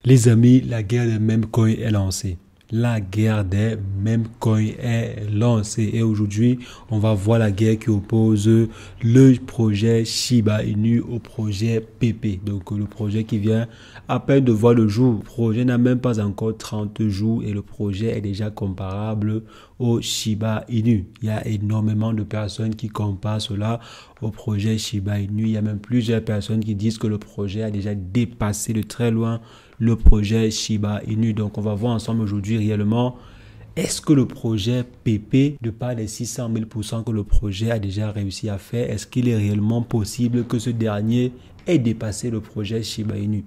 Les amis, la guerre des meme coins est lancée. La guerre des meme coins est lancée. Et aujourd'hui, on va voir la guerre qui oppose le projet Shiba Inu au projet PP. Donc, le projet qui vient à peine de voir le jour. Le projet n'a même pas encore 30 jours et le projet est déjà comparable au Shiba Inu. Il y a énormément de personnes qui comparent cela au projet Shiba Inu. Il y a même plusieurs personnes qui disent que le projet a déjà dépassé de très loin le projet Shiba Inu. Donc, on va voir ensemble aujourd'hui réellement, est-ce que le projet PP, de par les 600 000% que le projet a déjà réussi à faire, est-ce qu'il est réellement possible que ce dernier ait dépassé le projet Shiba Inu?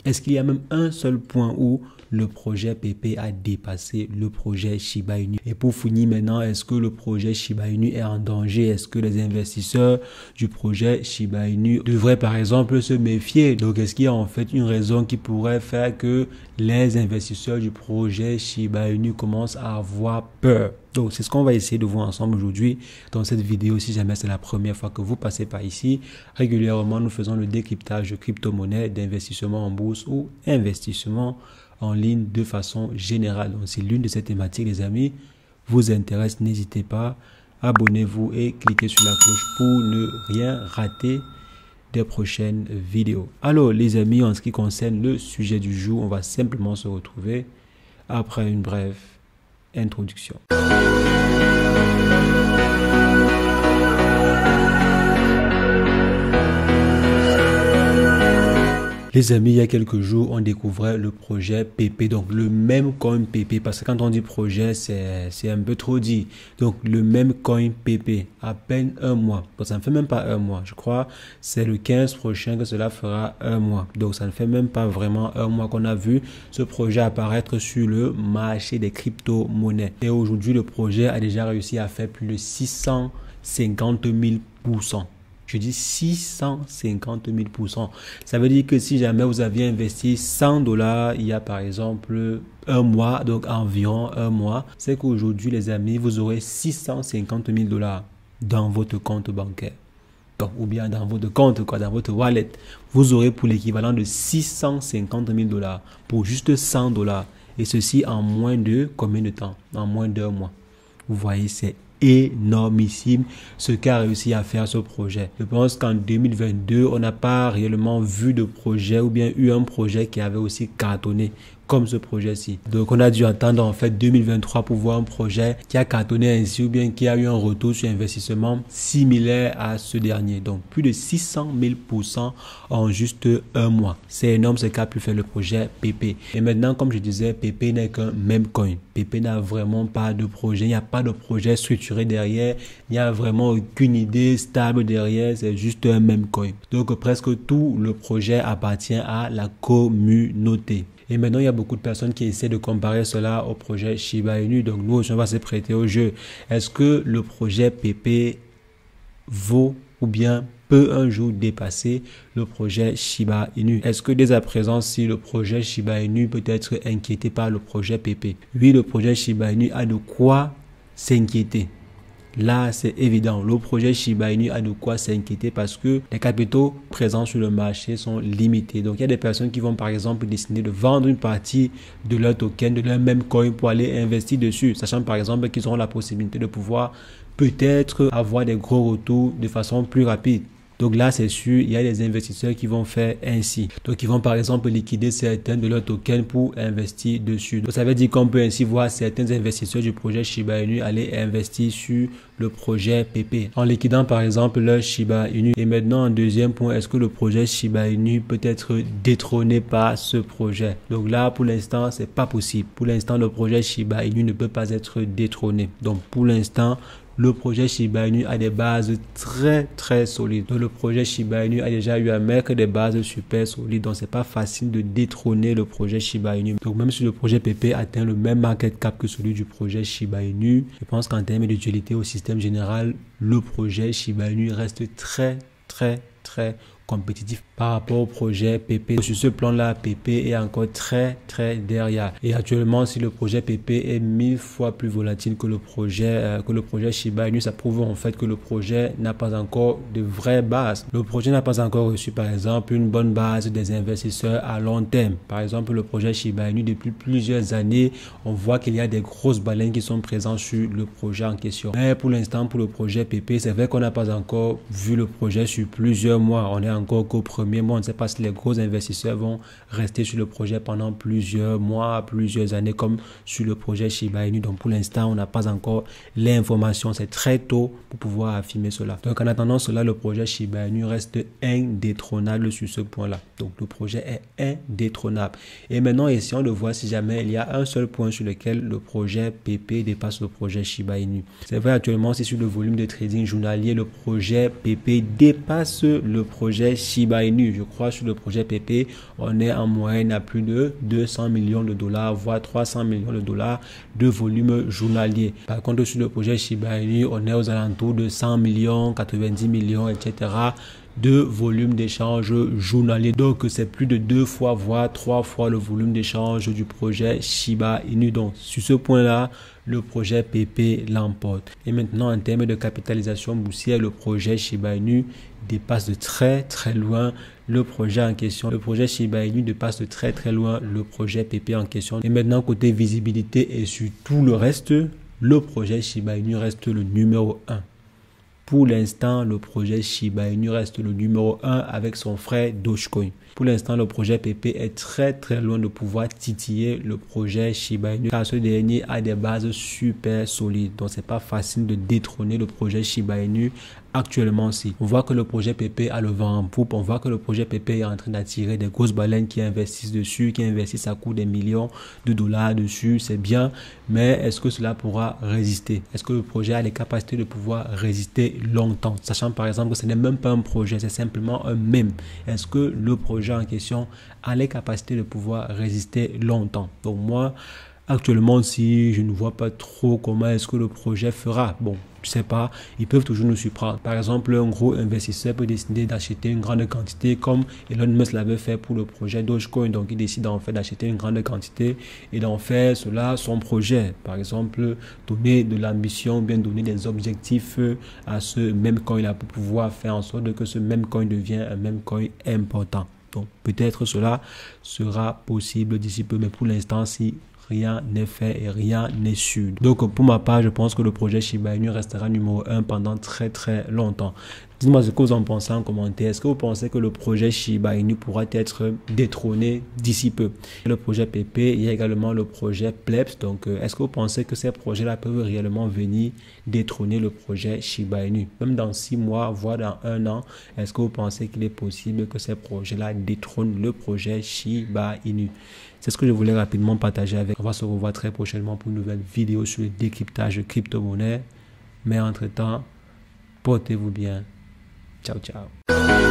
Est-ce qu'il y a même un seul point où le projet PP a dépassé le projet Shiba Inu? Et pour finir maintenant, est-ce que le projet Shiba Inu est en danger? Est-ce que les investisseurs du projet Shiba Inu devraient par exemple se méfier? Donc, est-ce qu'il y a en fait une raison qui pourrait faire que les investisseurs du projet Shiba Inu commencent à avoir peur? Donc, c'est ce qu'on va essayer de voir ensemble aujourd'hui dans cette vidéo. Si jamais c'est la première fois que vous passez par ici, régulièrement, nous faisons le décryptage de crypto-monnaies, d'investissement en bourse ou investissement en ligne de façon générale. Donc, si l'une de ces thématiques, les amis, vous intéresse, n'hésitez pas, abonnez-vous et cliquez sur la cloche pour ne rien rater des prochaines vidéos. Alors, les amis, en ce qui concerne le sujet du jour, on va simplement se retrouver après une brève introduction. Les amis, il y a quelques jours, on découvrait le projet PP, donc le même coin PP, parce que quand on dit projet, c'est un peu trop dit. Donc, le même coin PP, à peine un mois. Donc, ça ne fait même pas un mois. Je crois c'est le 15 prochain que cela fera un mois. Donc, ça ne fait même pas vraiment un mois qu'on a vu ce projet apparaître sur le marché des crypto-monnaies. Et aujourd'hui, le projet a déjà réussi à faire plus de 650 000%. Je dis 650 000%. Ça veut dire que si jamais vous aviez investi 100 $, il y a par exemple un mois, donc environ un mois, c'est qu'aujourd'hui, les amis, vous aurez 650 000 $ dans votre compte bancaire. Donc, ou bien dans votre compte, dans votre wallet. Vous aurez pour l'équivalent de 650 000 $ pour juste 100 $. Et ceci en moins de combien de temps? En moins d'un mois. Vous voyez, c'est énormissime ce qu'a réussi à faire ce projet. Je pense qu'en 2022, on n'a pas réellement vu de projet ou bien eu un projet qui avait aussi cartonné comme ce projet-ci. Donc, on a dû attendre en fait 2023 pour voir un projet qui a cartonné ainsi ou bien qui a eu un retour sur investissement similaire à ce dernier. Donc, plus de 600 000% en juste un mois. C'est énorme ce qu'a pu faire le projet PP. Et maintenant, comme je disais, PP n'est qu'un meme coin. PP n'a vraiment pas de projet. Il n'y a pas de projet structuré derrière. Il n'y a vraiment aucune idée stable derrière. C'est juste un meme coin. Donc, presque tout le projet appartient à la communauté. Et maintenant, il y a beaucoup de personnes qui essaient de comparer cela au projet Shiba Inu. Donc, nous aussi, on va se prêter au jeu. Est-ce que le projet PP vaut ou bien peut un jour dépasser le projet Shiba Inu? Est-ce que dès à présent, si le projet Shiba Inu peut être inquiété par le projet PP? Oui, le projet Shiba Inu a de quoi s'inquiéter. Là, c'est évident. Le projet Shiba Inu a de quoi s'inquiéter parce que les capitaux présents sur le marché sont limités. Donc, il y a des personnes qui vont, par exemple, décider de vendre une partie de leur token, de leur même coin pour aller investir dessus. Sachant, par exemple, qu'ils auront la possibilité de pouvoir peut-être avoir des gros retours de façon plus rapide. Donc là, c'est sûr, il y a des investisseurs qui vont faire ainsi. Donc, ils vont par exemple liquider certains de leurs tokens pour investir dessus. Donc, ça veut dire qu'on peut ainsi voir certains investisseurs du projet Shiba Inu aller investir sur le projet PP en liquidant par exemple leur Shiba Inu. Et maintenant, en deuxième point, est-ce que le projet Shiba Inu peut être détrôné par ce projet? Donc là, pour l'instant, c'est pas possible. Pour l'instant, le projet Shiba Inu ne peut pas être détrôné. Donc, pour l'instant, le projet Shiba Inu a des bases très solides. Donc, le projet Shiba Inu a déjà eu à mettre des bases super solides. Donc, c'est pas facile de détrôner le projet Shiba Inu. Donc, même si le projet PP atteint le même market cap que celui du projet Shiba Inu, je pense qu'en termes d'utilité au système général, le projet Shiba Inu reste très compétitif par rapport au projet PP. Sur ce plan-là, PP est encore très derrière. Et actuellement, si le projet PP est 1000 fois plus volatile que le projet Shiba Inu, ça prouve en fait que le projet n'a pas encore de vraie base. Le projet n'a pas encore reçu, par exemple, une bonne base des investisseurs à long terme. Par exemple, le projet Shiba Inu, depuis plusieurs années, on voit qu'il y a des grosses baleines qui sont présentes sur le projet en question. Mais pour l'instant, pour le projet PP, c'est vrai qu'on n'a pas encore vu le projet sur plusieurs mois. On est encore qu'au premier mois. On ne sait pas si les gros investisseurs vont rester sur le projet pendant plusieurs mois, plusieurs années, comme sur le projet Shiba Inu. Donc, pour l'instant, on n'a pas encore l'information. C'est très tôt pour pouvoir affirmer cela. Donc, en attendant cela, le projet Shiba Inu reste indétrônable sur ce point-là. Donc, le projet est indétrônable. Et maintenant, essayons de voir si jamais il y a un seul point sur lequel le projet PP dépasse le projet Shiba Inu. C'est vrai, actuellement, c'est sur le volume de trading journalier, le projet PP dépasse le projet Shiba Inu. Je crois sur le projet PP, on est en moyenne à plus de 200 millions de dollars, voire 300 millions de dollars de volume journalier. Par contre, sur le projet Shiba Inu, on est aux alentours de 100 millions, 90 millions, etc. de volume d'échange journalier. Donc, c'est plus de 2 fois, voire 3 fois le volume d'échange du projet Shiba Inu. Donc, sur ce point-là, le projet PP l'emporte. Et maintenant, en termes de capitalisation boursière, le projet Shiba Inu dépasse de très loin le projet en question. Le projet Shiba Inu dépasse de très loin le projet PP en question. Et maintenant, côté visibilité et sur tout le reste, le projet Shiba Inu reste le numéro 1. Pour l'instant, le projet Shiba Inu reste le numéro 1 avec son frère Dogecoin. Pour l'instant, le projet PP est très loin de pouvoir titiller le projet Shiba Inu car ce dernier a des bases super solides. Donc, c'est pas facile de détrôner le projet Shiba Inu actuellement aussi. On voit que le projet PP a le vent en poupe. On voit que le projet PP est en train d'attirer des grosses baleines qui investissent dessus, qui investissent à coût des millions de dollars dessus. C'est bien, mais est-ce que cela pourra résister? Est-ce que le projet a les capacités de pouvoir résister longtemps? Sachant par exemple que ce n'est même pas un projet, c'est simplement un mème. Est-ce que le projet en question a les capacités de pouvoir résister longtemps? Donc moi, actuellement, si je ne vois pas trop comment est-ce que le projet fera, bon, je sais pas, ils peuvent toujours nous surprendre. Par exemple, un gros investisseur peut décider d'acheter une grande quantité comme Elon Musk l'avait fait pour le projet Dogecoin. Donc, il décide en fait d'acheter une grande quantité et d'en faire cela son projet. Par exemple, donner de l'ambition, bien donner des objectifs à ce même coin-là pour pouvoir faire en sorte que ce même coin devienne un même coin important. Donc, peut-être cela sera possible d'ici peu, mais pour l'instant, si rien n'est fait et rien n'est sûr. Donc, pour ma part, je pense que le projet Shiba Inu restera numéro 1 pendant très longtemps. Dites-moi ce que vous en pensez en commentaire. Est-ce que vous pensez que le projet Shiba Inu pourra être détrôné d'ici peu? Le projet PP, il y a également le projet Plebs. Donc, est-ce que vous pensez que ces projets-là peuvent réellement venir détrôner le projet Shiba Inu? Même dans 6 mois, voire dans 1 an, est-ce que vous pensez qu'il est possible que ces projets-là détrônent le projet Shiba Inu? C'est ce que je voulais rapidement partager avec. On va se revoir très prochainement pour une nouvelle vidéo sur le décryptage de crypto-monnaie. Mais entre-temps, portez-vous bien. Ciao.